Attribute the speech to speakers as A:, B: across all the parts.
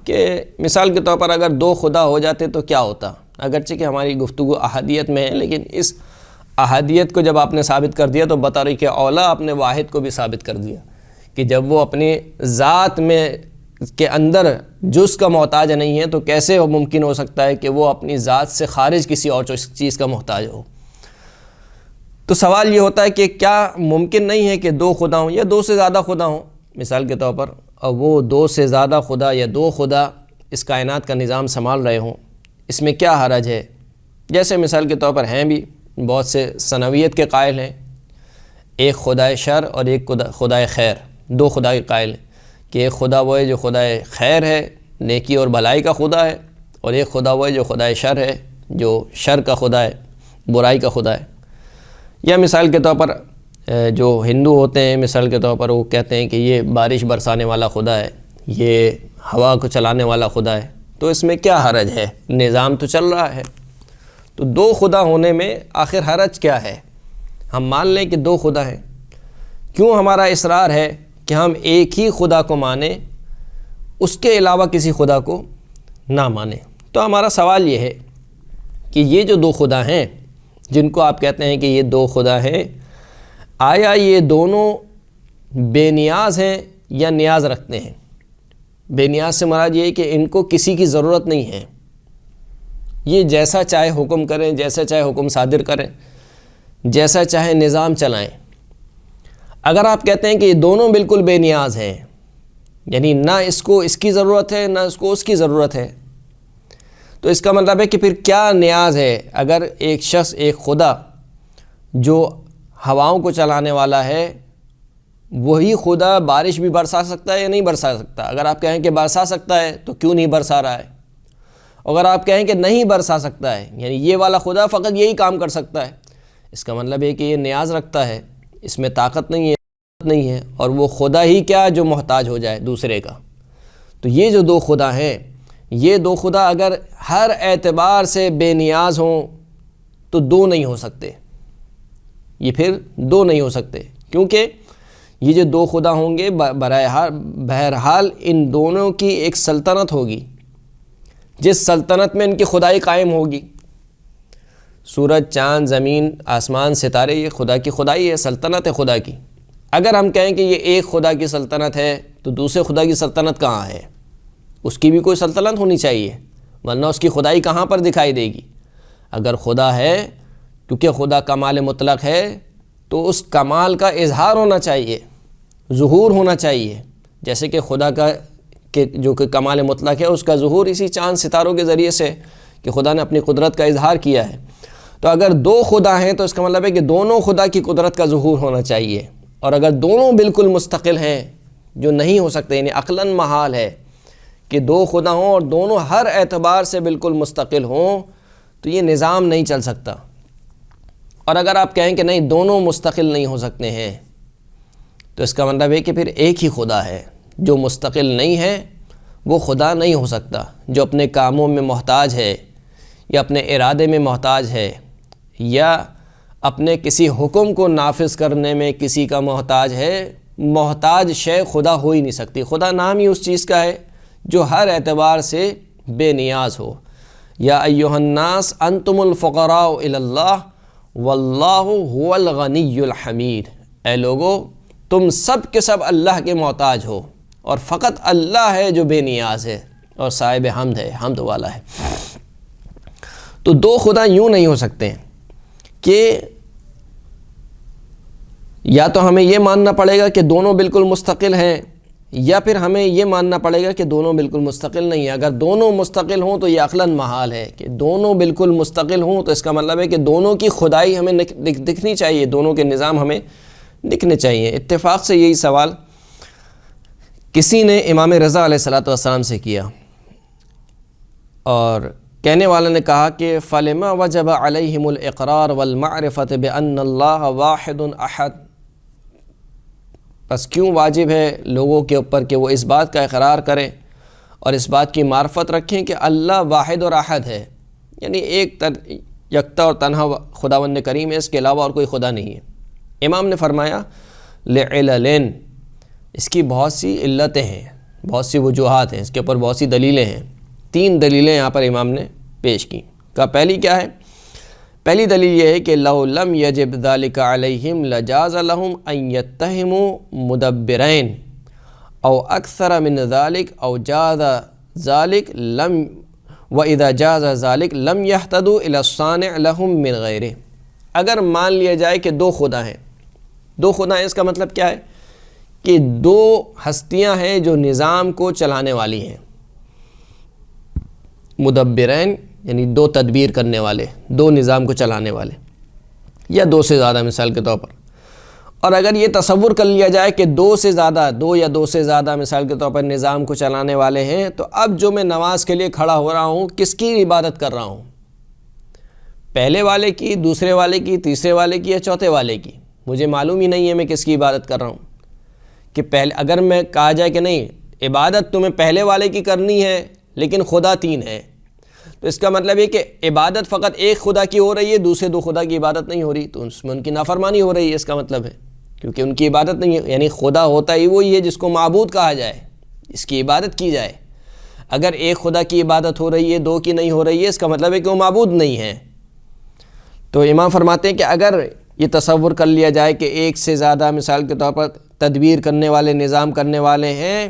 A: کہ مثال کے طور پر اگر دو خدا ہو جاتے تو کیا ہوتا؟ اگرچہ کہ ہماری گفتگو احادیت میں ہے، لیکن اس احادیت کو جب آپ نے ثابت کر دیا تو بطریق اولا آپ نے واحد کو بھی ثابت کر دیا کہ جب وہ اپنی ذات میں کے اندر جز کا محتاج نہیں ہے تو کیسے وہ ممکن ہو سکتا ہے کہ وہ اپنی ذات سے خارج کسی اور چیز کا محتاج ہو؟ تو سوال یہ ہوتا ہے کہ کیا ممکن نہیں ہے کہ دو خدا ہوں یا دو سے زیادہ خدا ہوں مثال کے طور پر، اور وہ دو سے زیادہ خدا یا دو خدا اس کائنات کا نظام سنبھال رہے ہوں؟ اس میں کیا حرج ہے؟ جیسے مثال کے طور پر ہیں بھی بہت سے ثنویت کے قائل ہیں، ایک خدائے شر اور ایک خدائے خیر، دو خدا کے قائل ہیں کہ ایک خدا وہ ہے جو خدائے خیر ہے، نیکی اور بھلائی کا خدا ہے، اور ایک خدا وہ ہے جو خدائے شر ہے، جو شر کا خدا ہے، برائی کا خدا ہے۔ یا مثال کے طور پر جو ہندو ہوتے ہیں مثال کے طور پر وہ کہتے ہیں کہ یہ بارش برسانے والا خدا ہے، یہ ہوا کو چلانے والا خدا ہے، تو اس میں کیا حرج ہے؟ نظام تو چل رہا ہے۔ تو دو خدا ہونے میں آخر حرج کیا ہے؟ ہم مان لیں کہ دو خدا ہیں، کیوں ہمارا اصرار ہے کہ ہم ایک ہی خدا کو مانیں، اس کے علاوہ کسی خدا کو نہ مانیں؟ تو ہمارا سوال یہ ہے کہ یہ جو دو خدا ہیں جن کو آپ کہتے ہیں کہ یہ دو خدا ہیں، آیا یہ دونوں بے نیاز ہیں یا نیاز رکھتے ہیں؟ بے نیاز سے مراد یہ ہے کہ ان کو کسی کی ضرورت نہیں ہے، یہ جیسا چاہے حکم کریں، جیسا چاہے حکم صادر کریں، جیسا چاہے نظام چلائیں۔ اگر آپ کہتے ہیں کہ یہ دونوں بالکل بے نیاز ہیں، یعنی نہ اس کو اس کی ضرورت ہے نہ اس کو اس کی ضرورت ہے، تو اس کا مطلب ہے کہ پھر کیا نیاز ہے؟ اگر ایک شخص ایک خدا جو ہواؤں کو چلانے والا ہے، وہی خدا بارش بھی برسا سکتا ہے یا نہیں برسا سکتا؟ اگر آپ کہیں کہ برسا سکتا ہے تو کیوں نہیں برسا رہا ہے؟ اگر آپ کہیں کہ نہیں برسا سکتا ہے، یعنی یہ والا خدا فقط یہی کام کر سکتا ہے، اس کا مطلب ہے کہ یہ نیاز رکھتا ہے، اس میں طاقت نہیں ہے، اور وہ خدا ہی کیا جو محتاج ہو جائے دوسرے کا۔ تو یہ جو دو خدا ہیں، یہ دو خدا اگر ہر اعتبار سے بے نیاز ہوں تو دو نہیں ہو سکتے، یہ پھر دو نہیں ہو سکتے، کیونکہ یہ جو دو خدا ہوں گے بہرحال ان دونوں کی ایک سلطنت ہوگی، جس سلطنت میں ان کی خدائی قائم ہوگی۔ سورج، چاند، زمین، آسمان، ستارے، یہ خدا کی خدائی ہے، سلطنت ہے خدا کی۔ اگر ہم کہیں کہ یہ ایک خدا کی سلطنت ہے تو دوسرے خدا کی سلطنت کہاں ہے؟ اس کی بھی کوئی سلطنت ہونی چاہیے، ورنہ اس کی خدائی کہاں پر دکھائی دے گی؟ اگر خدا ہے، کیونکہ خدا کمال مطلق ہے، تو اس کمال کا اظہار ہونا چاہیے، ظہور ہونا چاہیے، جیسے کہ خدا کا جو کہ کمال مطلق ہے اس کا ظہور اسی چاند ستاروں کے ذریعے سے کہ خدا نے اپنی قدرت کا اظہار کیا ہے۔ تو اگر دو خدا ہیں تو اس کا مطلب ہے کہ دونوں خدا کی قدرت کا ظہور ہونا چاہیے، اور اگر دونوں بالکل مستقل ہیں، جو نہیں ہو سکتے، یعنی عقلاً محال ہے کہ دو خدا ہوں اور دونوں ہر اعتبار سے بالکل مستقل ہوں، تو یہ نظام نہیں چل سکتا۔ اور اگر آپ کہیں کہ نہیں دونوں مستقل نہیں ہو سکتے ہیں، تو اس کا مطلب ہے کہ پھر ایک ہی خدا ہے، جو مستقل نہیں ہے وہ خدا نہیں ہو سکتا، جو اپنے کاموں میں محتاج ہے یا اپنے ارادے میں محتاج ہے یا اپنے کسی حکم کو نافذ کرنے میں کسی کا محتاج ہے، محتاج شے خدا ہو ہی نہیں سکتی۔ خدا نام ہی اس چیز کا ہے جو ہر اعتبار سے بے نیاز ہو۔ یا ایھا الناس انتم الفقراء الی اللہ واللہ هو الغنی الحمید، اے لوگو تم سب کے سب اللہ کے محتاج ہو، اور فقط اللہ ہے جو بے نیاز ہے اور صاحب حمد ہے، حمد والا ہے۔ تو دو خدا یوں نہیں ہو سکتے کہ یا تو ہمیں یہ ماننا پڑے گا کہ دونوں بالکل مستقل ہیں، یا پھر ہمیں یہ ماننا پڑے گا کہ دونوں بالکل مستقل نہیں ہیں۔ اگر دونوں مستقل ہوں تو یہ عقلاً محال ہے کہ دونوں بالکل مستقل ہوں، تو اس کا مطلب ہے کہ دونوں کی خدائی ہمیں دکھنی چاہیے، دونوں کے نظام ہمیں دکھنے چاہیے۔ اتفاق سے یہی سوال کسی نے امام رضا علیہ السلام سے کیا، اور کہنے والے نے کہا کہ فَلِمَا وَجَبَ عَلَيْهِمُ الْإِقْرَارُ وَالْمَعْرِفَةُ بِأَنَّ اللَّهَ وَاحِدٌ أَحَدٌ، بس کیوں واجب ہے لوگوں کے اوپر کہ وہ اس بات کا اقرار کریں اور اس بات کی معرفت رکھیں کہ اللہ واحد اور احد ہے، یعنی ایک یکتا اور تنہا خداوند کریم ہے، اس کے علاوہ اور کوئی خدا نہیں ہے۔ امام نے فرمایا لعللن، اس کی بہت سی علتیں ہیں، بہت سی وجوہات ہیں اس کے اوپر، بہت سی دلیلیں ہیں. 3 دلیلیں یہاں پر امام نے پیش کی. پہلی کیا ہے؟ پہلی دلیل یہ ہے کہ لو لم یجب ذلک علیہم لجاز لہم ان یتہموا مدبرین او اکثر من ذلک او جاز ذلک لم واذا جاز ذلک لم یہتدوا الی الصانع لہم من غیرہ. اگر مان لیا جائے کہ 2 خدا ہیں، 2 خدا ہیں، اس کا مطلب کیا ہے کہ 2 ہستیاں ہیں جو نظام کو چلانے والی ہیں. مدبرین یعنی 2 تدبیر کرنے والے، 2 نظام کو چلانے والے، یا 2 سے زیادہ مثال کے طور پر. اور اگر یہ تصور کر لیا جائے کہ 2 سے زیادہ، 2 یا 2 سے زیادہ مثال کے طور پر نظام کو چلانے والے ہیں، تو اب جو میں نماز کے لیے کھڑا ہو رہا ہوں کس کی عبادت کر رہا ہوں؟ پہلے والے کی، دوسرے والے کی، تیسرے والے کی، یا چوتھے والے کی؟ مجھے معلوم ہی نہیں ہے میں کس کی عبادت کر رہا ہوں. کہ پہلے اگر میں کہا جائے کہ نہیں عبادت تمہیں پہلے والے کی کرنی ہے لیکن خدا 3 ہے، تو اس کا مطلب یہ کہ عبادت فقط ایک خدا کی ہو رہی ہے، دوسرے 2 خدا کی عبادت نہیں ہو رہی، تو اس میں ان کی نافرمانی ہو رہی ہے. اس کا مطلب ہے کیونکہ ان کی عبادت نہیں ہے، یعنی خدا ہوتا ہی وہی ہے جس کو معبود کہا جائے، اس کی عبادت کی جائے. اگر ایک خدا کی عبادت ہو رہی ہے، 2 کی نہیں ہو رہی ہے، اس کا مطلب ہے کہ وہ معبود نہیں ہے. تو امام فرماتے ہیں کہ اگر یہ تصور کر لیا جائے کہ 1 سے زیادہ مثال کے طور پر تدبیر کرنے والے، نظام کرنے والے ہیں،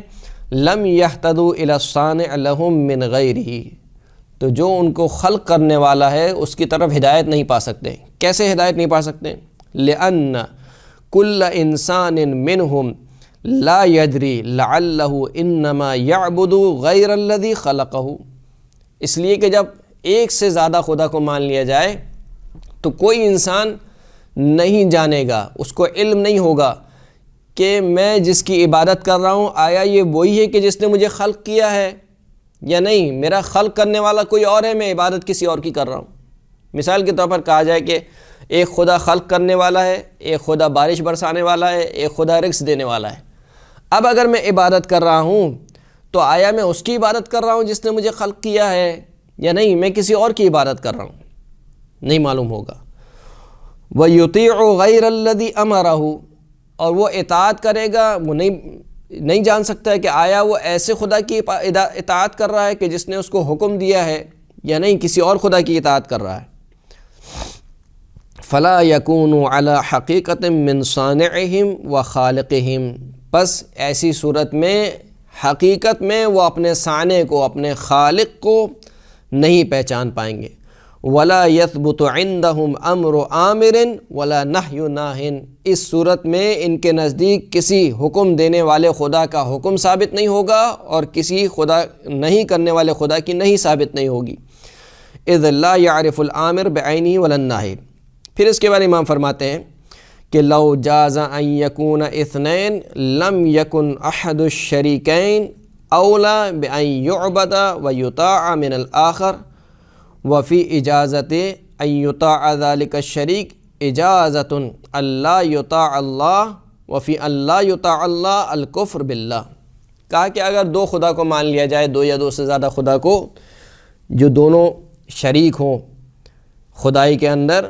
A: لم یہتدوا الی الصانع لہم من غیرہ، تو جو ان کو خلق کرنے والا ہے اس کی طرف ہدایت نہیں پا سکتے. کیسے ہدایت نہیں پا سکتے؟ لأن کل انسان منہم لا یدری لعلہ انما یعبد غیر الذی خلقہ. اس لیے کہ جب 1 سے زیادہ خدا کو مان لیا جائے تو کوئی انسان نہیں جانے گا، اس کو علم نہیں ہوگا کہ میں جس کی عبادت کر رہا ہوں آیا یہ وہی ہے کہ جس نے مجھے خلق کیا ہے یا نہیں، میرا خلق کرنے والا کوئی اور ہے، میں عبادت کسی اور کی کر رہا ہوں. مثال کے طور پر کہا جائے کہ ایک خدا خلق کرنے والا ہے، ایک خدا بارش برسانے والا ہے، ایک خدا رزق دینے والا ہے. اب اگر میں عبادت کر رہا ہوں تو آیا میں اس کی عبادت کر رہا ہوں جس نے مجھے خلق کیا ہے یا نہیں، میں کسی اور کی عبادت کر رہا ہوں؟ نہیں معلوم ہوگا. وَيُطِيعُ غَيْرَ الَّذِي أَمَرَهُ، اور وہ اطاعت کرے گا، وہ نہیں جان سکتا ہے کہ آیا وہ ایسے خدا کی اطاعت کر رہا ہے کہ جس نے اس کو حکم دیا ہے یا نہیں کسی اور خدا کی اطاعت کر رہا ہے. فَلَا يَكُونُ عَلَى حَقِيقَةٍ مِّن صَانِعِهِمْ وَخَالِقِهِمْ، پس ایسی صورت میں حقیقت میں وہ اپنے صانع کو، اپنے خالق کو نہیں پہچان پائیں گے. وَلَا يَثْبُتُ عِنْدَهُمْ أَمْرُ آمِرٍ وَلَا نَهْيُ نَاهٍ، اس صورت میں ان کے نزدیک کسی حکم دینے والے خدا کا حکم ثابت نہیں ہوگا اور کسی خدا نہیں کرنے والے خدا کی نہیں ثابت نہیں ہوگی. اذ لا يعرف الآمر بعینہ ولا الناہی. پھر اس کے بعد امام فرماتے ہیں کہ لو جاز ان یکون اثنین لم یکن احد الشریکین اولا بان یعبد ویطاع من الآخر وفی اجازت ان یطاع ذلک الشریک اجازت اللہ یطاع اللہ وفی اللہ یطاع اللہ الکفر باللہ. کہا کہ اگر 2 خدا کو مان لیا جائے، 2 یا 2 سے زیادہ خدا کو، جو دونوں شریک ہوں خدائی کے اندر،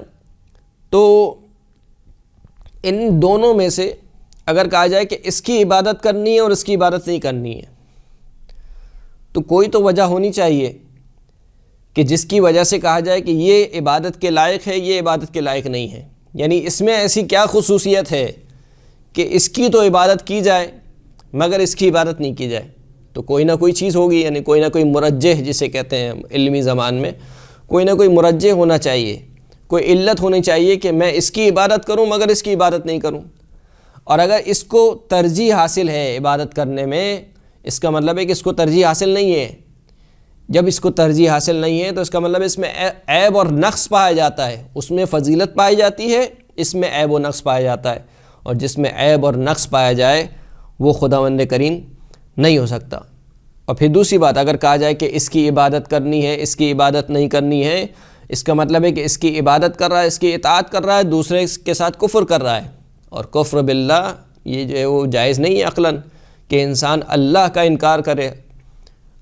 A: تو ان دونوں میں سے اگر کہا جائے کہ اس کی عبادت کرنی ہے اور اس کی عبادت نہیں کرنی ہے، تو کوئی تو وجہ ہونی چاہیے کہ جس کی وجہ سے کہا جائے کہ یہ عبادت کے لائق ہے، یہ عبادت کے لائق نہیں ہے. یعنی اس میں ایسی کیا خصوصیت ہے کہ اس کی تو عبادت کی جائے مگر اس کی عبادت نہیں کی جائے؟ تو کوئی نہ کوئی چیز ہوگی، یعنی کوئی نہ کوئی مرجح جسے کہتے ہیں علمی زبان میں، کوئی نہ کوئی مرجح ہونا چاہیے، کوئی علت ہونی چاہیے کہ میں اس کی عبادت کروں مگر اس کی عبادت نہیں کروں. اور اگر اس کو ترجیح حاصل ہے عبادت کرنے میں، اس کا مطلب ہے کہ اس کو ترجیح حاصل نہیں ہے. جب اس کو ترجیح حاصل نہیں ہے تو اس کا مطلب اس میں عیب اور نقص پایا جاتا ہے، اس میں فضیلت پائی جاتی ہے، اس میں عیب و نقص پایا جاتا ہے، اور جس میں عیب اور نقص پایا جائے وہ خداوند کریم نہیں ہو سکتا. اور پھر دوسری بات، اگر کہا جائے کہ اس کی عبادت کرنی ہے، اس کی عبادت نہیں کرنی ہے، اس کا مطلب ہے کہ اس کی عبادت کر رہا ہے، اس کی اطاعت کر رہا ہے، دوسرے کے ساتھ کفر کر رہا ہے. اور کفر باللہ یہ جو ہے وہ جائز نہیں ہے عقلاً، کہ انسان اللہ کا انکار کرے،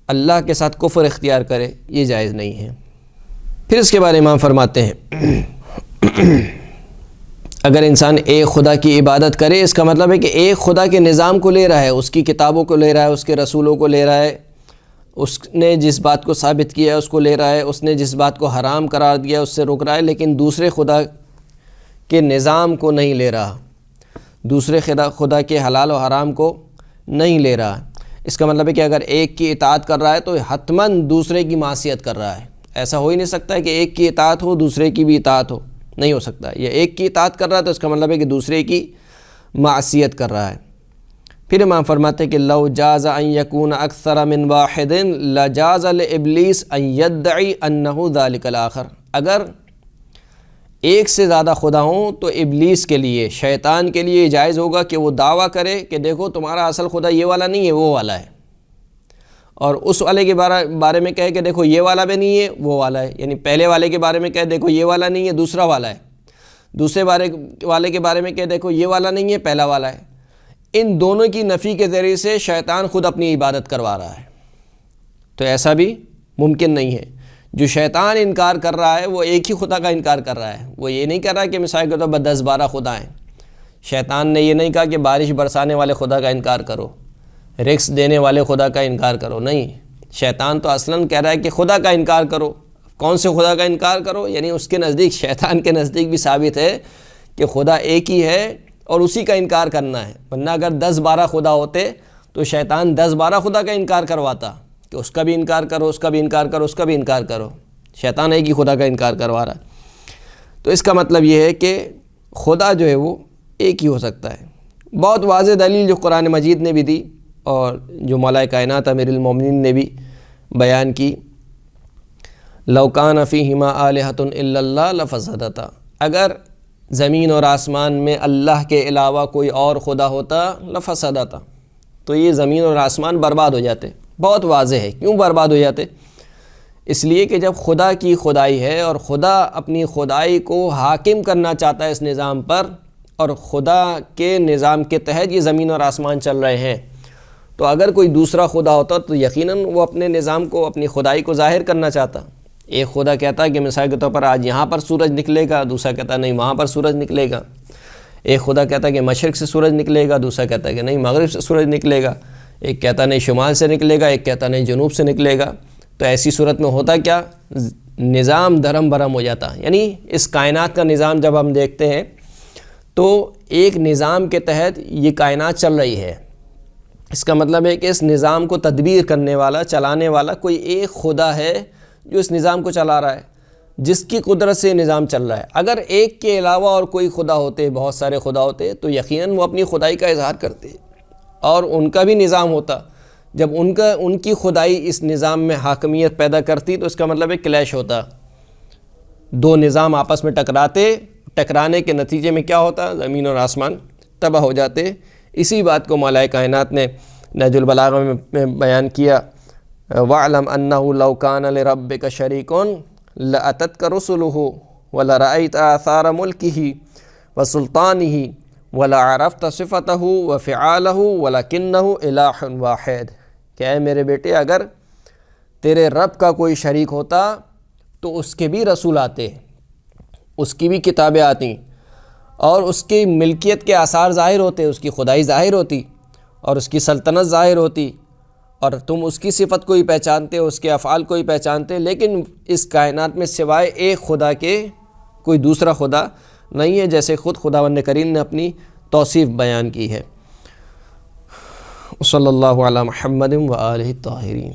A: اللہ کے ساتھ کفر اختیار کرے، یہ جائز نہیں ہے. پھر اس کے بارے میں امام فرماتے ہیں اگر انسان ایک خدا کی عبادت کرے، اس کا مطلب ہے کہ ایک خدا کے نظام کو لے رہا ہے، اس کی کتابوں کو لے رہا ہے، اس کے رسولوں کو لے رہا ہے، اس نے جس بات کو ثابت کیا ہے اس کو لے رہا ہے، اس نے جس بات کو حرام قرار دیا ہے اس سے رک رہا ہے، لیکن دوسرے خدا کے نظام کو نہیں لے رہا، دوسرے خدا کے حلال و حرام کو نہیں لے رہا۔ اس کا مطلب ہے کہ اگر ایک کی اطاعت کر رہا ہے تو حتماً دوسرے کی معصیت کر رہا ہے۔ ایسا ہو ہی نہیں سکتا ہے کہ ایک کی اطاعت ہو دوسرے کی بھی اطاعت ہو، نہیں ہو سکتا۔ یہ ایک کی اطاعت کر رہا ہے تو اس کا مطلب ہے کہ دوسرے کی معصیت کر رہا ہے۔ پھر امام فرماتے ہیں کہ لو جاز ان یکون اکثر من واحد لجاز لابلیس ان یدعی انہ ذلک الاخر، اگر ایک سے زیادہ خدا ہوں تو ابلیس کے لیے، شیطان کے لیے جائز ہوگا کہ وہ دعویٰ کرے کہ دیکھو تمہارا اصل خدا یہ والا نہیں ہے، وہ والا ہے، اور اس والے کے بارے میں کہے کہ دیکھو یہ والا بھی نہیں ہے، وہ والا ہے، یعنی پہلے والے کے بارے میں کہے دیکھو یہ والا نہیں ہے، دوسرا والا ہے، دوسرے والے کے بارے میں کہے دیکھو یہ والا نہیں ہے، پہلا والا ہے۔ ان دونوں کی نفی کے ذریعے سے شیطان خود اپنی عبادت کروا رہا ہے، تو ایسا بھی ممکن نہیں ہے۔ جو شیطان انکار کر رہا ہے وہ ایک ہی خدا کا انکار کر رہا ہے، وہ یہ نہیں کر رہا کہ مثال کے طور پر 10-12 خدا ہیں۔ شیطان نے یہ نہیں کہا کہ بارش برسانے والے خدا کا انکار کرو، رزق دینے والے خدا کا انکار کرو، نہیں، شیطان تو اصلاً کہہ رہا ہے کہ خدا کا انکار کرو۔ کون سے خدا کا انکار کرو؟ یعنی اس کے نزدیک، شیطان کے نزدیک بھی ثابت ہے کہ خدا ایک ہی ہے اور اسی کا انکار کرنا ہے، ورنہ اگر 10-12 خدا ہوتے تو شیطان 10-12 خدا کا انکار کرواتا کہ اس کا بھی انکار کرو، اس کا بھی انکار کرو، اس کا بھی انکار کرو۔ شیطان ایک ہی خدا کا انکار کروا رہا ہے۔ تو اس کا مطلب یہ ہے کہ خدا جو ہے وہ ایک ہی ہو سکتا ہے۔ بہت واضح دلیل جو قرآن مجید نے بھی دی اور جو مولا کائنات امیر المومنین نے بھی بیان کی، لو کان فیہما آلہۃ الا اللہ لفسدتا، اگر زمین اور آسمان میں اللہ کے علاوہ کوئی اور خدا ہوتا لفسدتا، تو یہ زمین اور آسمان برباد ہو جاتے۔ بہت واضح ہے کیوں برباد ہو جاتے، اس لیے کہ جب خدا کی خدائی ہے اور خدا اپنی خدائی کو حاکم کرنا چاہتا ہے اس نظام پر، اور خدا کے نظام کے تحت یہ زمین اور آسمان چل رہے ہیں، تو اگر کوئی دوسرا خدا ہوتا تو یقیناً وہ اپنے نظام کو، اپنی خدائی کو ظاہر کرنا چاہتا۔ ایک خدا کہتا ہے کہ مثال کے طور پر آج یہاں پر سورج نکلے گا، دوسرا کہتا ہے نہیں وہاں پر سورج نکلے گا۔ ایک خدا کہتا ہے کہ مشرق سے سورج نکلے گا، دوسرا کہتا ہے کہ نہیں مغرب سے سورج نکلے گا، ایک کہتا نہیں شمال سے نکلے گا، ایک کہتا نہیں جنوب سے نکلے گا۔ تو ایسی صورت میں ہوتا کیا، نظام دھرم برہم ہو جاتا۔ یعنی اس کائنات کا نظام جب ہم دیکھتے ہیں تو ایک نظام کے تحت یہ کائنات چل رہی ہے، اس کا مطلب ہے کہ اس نظام کو تدبیر کرنے والا، چلانے والا کوئی ایک خدا ہے جو اس نظام کو چلا رہا ہے، جس کی قدرت سے نظام چل رہا ہے۔ اگر ایک کے علاوہ اور کوئی خدا ہوتے، بہت سارے خدا ہوتے، تو یقیناً وہ اپنی خدائی کا اظہار کرتے اور ان کا بھی نظام ہوتا۔ جب ان کی خدائی اس نظام میں حاکمیت پیدا کرتی تو اس کا مطلب ہے کلیش ہوتا، دو نظام آپس میں ٹکرانے کے نتیجے میں کیا ہوتا، زمین اور آسمان تباہ ہو جاتے۔ اسی بات کو مولا کائنات نے نہج البلاغہ میں بیان کیا، وَاعْلَمْ أَنَّهُ لَوْ كَانَ لِرَبِّكَ شَرِيكٌ لَأَتَتْكَ رُسُلُهُ وَلَرَأَيْتَ آثَارَ مُلْكِهِ وَسُلْطَانِهِ وَلَعَرَفْتَ صِفَتَهُ وَفِعَالَهُ وَلَكِنَّهُ إِلَٰهٌ وَاحِدٌ، کہ اے میرے بیٹے اگر تیرے رب کا کوئی شریک ہوتا تو اس کے بھی رسول آتے، اس کی بھی کتابیں آتی اور اس کی ملکیت کے آثار ظاہر ہوتے، اس کی خدائی ظاہر ہوتی اور اس کی سلطنت ظاہر ہوتی، اور تم اس کی صفت کو ہی پہچانتے، اس کے افعال کو ہی پہچانتے، لیکن اس کائنات میں سوائے ایک خدا کے کوئی دوسرا خدا نہیں ہے، جیسے خود خداوند کریم نے اپنی توصیف بیان کی ہے۔ صلی اللہ علی محمد و آلہ الطاہرین۔